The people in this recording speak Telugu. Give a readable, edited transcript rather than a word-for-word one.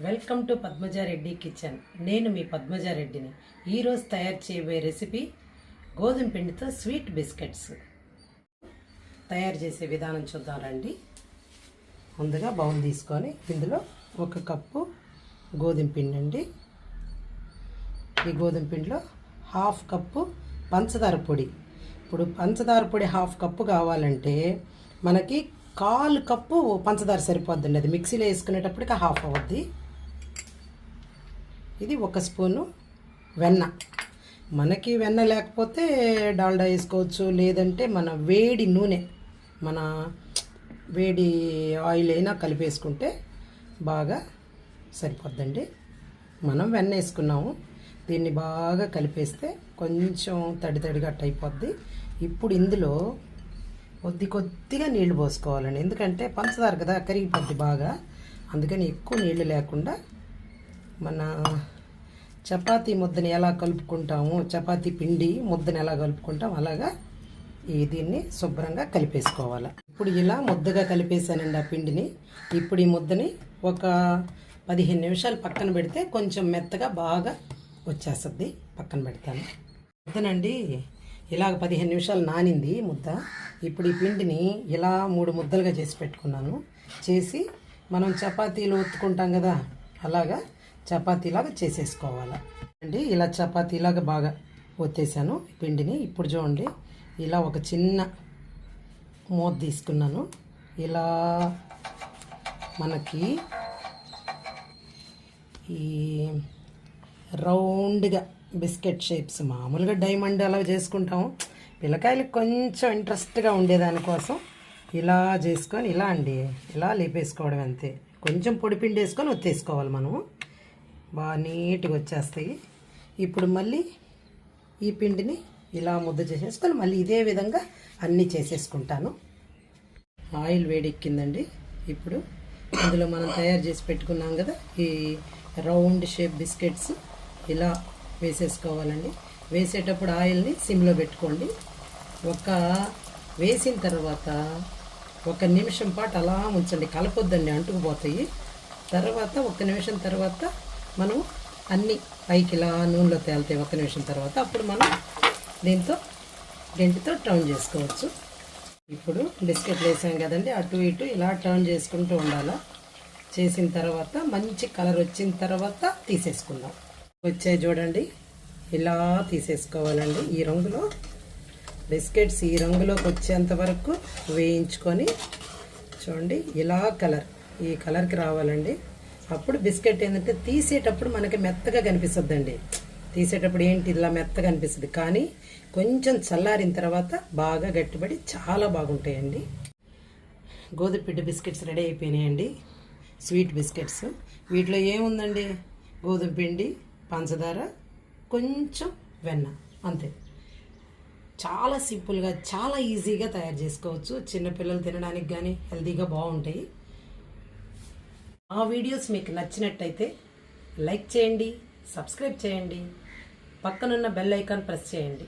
Welcome to Padmaja Reddy kitchen. నేను మీ పద్మజారెడ్డిని. ఈరోజు తయారు చేయబోయే రెసిపీ గోధుమ పిండితో స్వీట్ బిస్కెట్స్. తయారు చేసే విధానం చూద్దాం రండి. ముందుగా బౌల్ తీసుకొని ఇందులో 1 కప్పు గోధుమ పిండి అండి. ఈ గోధుమ పిండిలో 1/2 కప్పు పంచదార పొడి. ఇప్పుడు పంచదార పొడి 1/2 కప్పు కావాలంటే మనకి 1/4 కప్పు పంచదార సరిపోద్దండి. అది మిక్సీలో వేసుకునేటప్పటికి 1/2 అవుద్ది. ఇది 1 స్పూను వెన్న. మనకి వెన్న లేకపోతే డాల్డా వేసుకోవచ్చు, లేదంటే మన వేడి నూనె, మన వేడి ఆయిల్ అయినా కలిపేసుకుంటే బాగా సరిపోద్దండి. మనం వెన్న వేసుకున్నాము, దీన్ని బాగా కలిపేస్తే కొంచెం తడిగా అయిపోద్ది. ఇప్పుడు ఇందులో కొద్దిగా నీళ్లు పోసుకోవాలండి, ఎందుకంటే పంచదార కదా కరిగిపోద్ది బాగా. అందుకని ఎక్కువ నీళ్లు లేకుండా మన చపాతీ ముద్దని ఎలా కలుపుకుంటాము, చపాతీ పిండి ముద్దని ఎలా కలుపుకుంటాం అలాగా దీన్ని శుభ్రంగా కలిపేసుకోవాలి. ఇప్పుడు ఇలా ముద్దగా కలిపేసానండి ఆ పిండిని. ఇప్పుడు ఈ ముద్దని ఒక 15 నిమిషాలు పక్కన పెడితే కొంచెం మెత్తగా బాగా వచ్చేస్తుంది. పక్కన పెడతాను. ముద్దనండి ఇలాగ 15 నిమిషాలు నానింది ముద్ద. ఇప్పుడు ఈ పిండిని ఇలా 3 ముద్దలుగా చేసి పెట్టుకున్నాను. చేసి మనం చపాతీలు ఒత్తుకుంటాం కదా, అలాగా చపాతీలాగా చేసేసుకోవాలి అండి. ఇలా చపాతీలాగా బాగా ఒత్తేసాను పిండిని. ఇప్పుడు చూడండి, ఇలా ఒక చిన్న మూత తీసుకున్నాను. ఇలా మనకి ఈ రౌండ్గా బిస్కెట్ షేప్స్, మామూలుగా డైమండ్ అలా చేసుకుంటాము. పిల్లకాయలకు కొంచెం ఇంట్రెస్ట్గా ఉండేదానికోసం ఇలా చేసుకొని ఇలా లేపేసుకోవడం అంతే. కొంచెం పొడి పిండి వేసుకొని ఒత్తేసుకోవాలి మనము. బాగా నీట్గా వచ్చేస్తాయి. ఇప్పుడు మళ్ళీ ఈ పిండిని ఇలా ముద్ద చేసేసుకొని మళ్ళీ ఇదే విధంగా అన్నీ చేసేసుకుంటాను. ఆయిల్ వేడెక్కిందండి. ఇప్పుడు అందులో మనం తయారు చేసి పెట్టుకున్నాం కదా ఈ రౌండ్ షేప్ బిస్కెట్స్ ఇలా వేసేసుకోవాలండి. వేసేటప్పుడు ఆయిల్ని సిమ్లో పెట్టుకోండి. వేసిన తర్వాత 1 నిమిషం పాటు అలా ఉంచండి, కలపొద్దండి, అంటుకుపోతాయి. తర్వాత 1 నిమిషం తర్వాత మనం అన్నీ పైకి ఇలా నూనెలో తేలుతాయి. 1 నిమిషం తర్వాత అప్పుడు మనం గెంటితో టర్న్ చేసుకోవచ్చు. ఇప్పుడు బిస్కెట్లు వేసాం కదండి, అటు ఇటు ఇలా టర్న్ చేసుకుంటూ ఉండాలి. చేసిన తర్వాత మంచి కలర్ వచ్చిన తర్వాత తీసేసుకుందాం. వచ్చాయి చూడండి, ఇలా తీసేసుకోవాలండి. ఈ రంగులో బిస్కెట్స్ ఈ రంగులోకి వచ్చేంత వరకు వేయించుకొని చూడండి, ఇలా ఈ కలర్కి రావాలండి. అప్పుడు బిస్కెట్ ఏంటంటే తీసేటప్పుడు మనకి మెత్తగా కనిపిస్తుందండి. తీసేటప్పుడు ఏంటి ఇలా మెత్తగా అనిపిస్తుంది, కానీ కొంచెం చల్లారిన తర్వాత బాగా గట్టిపడి చాలా బాగుంటాయండి. గోధుమ పిండి బిస్కెట్స్ రెడీ అయిపోయినాయండి, స్వీట్ బిస్కెట్స్. వీటిలో ఏముందండి, గోధుమ పిండి, పంచదార, కొంచెం వెన్న, అంతే. చాలా సింపుల్గా చాలా ఈజీగా తయారు చేసుకోవచ్చు. చిన్నపిల్లలు తినడానికి కానీ హెల్తీగా బాగుంటాయి. ఆ వీడియోస్ మీకు నచ్చినట్టయితే లైక్ చేయండి, సబ్స్క్రైబ్ చేయండి, పక్కనున్న బెల్ ఐకాన్ ప్రెస్ చేయండి.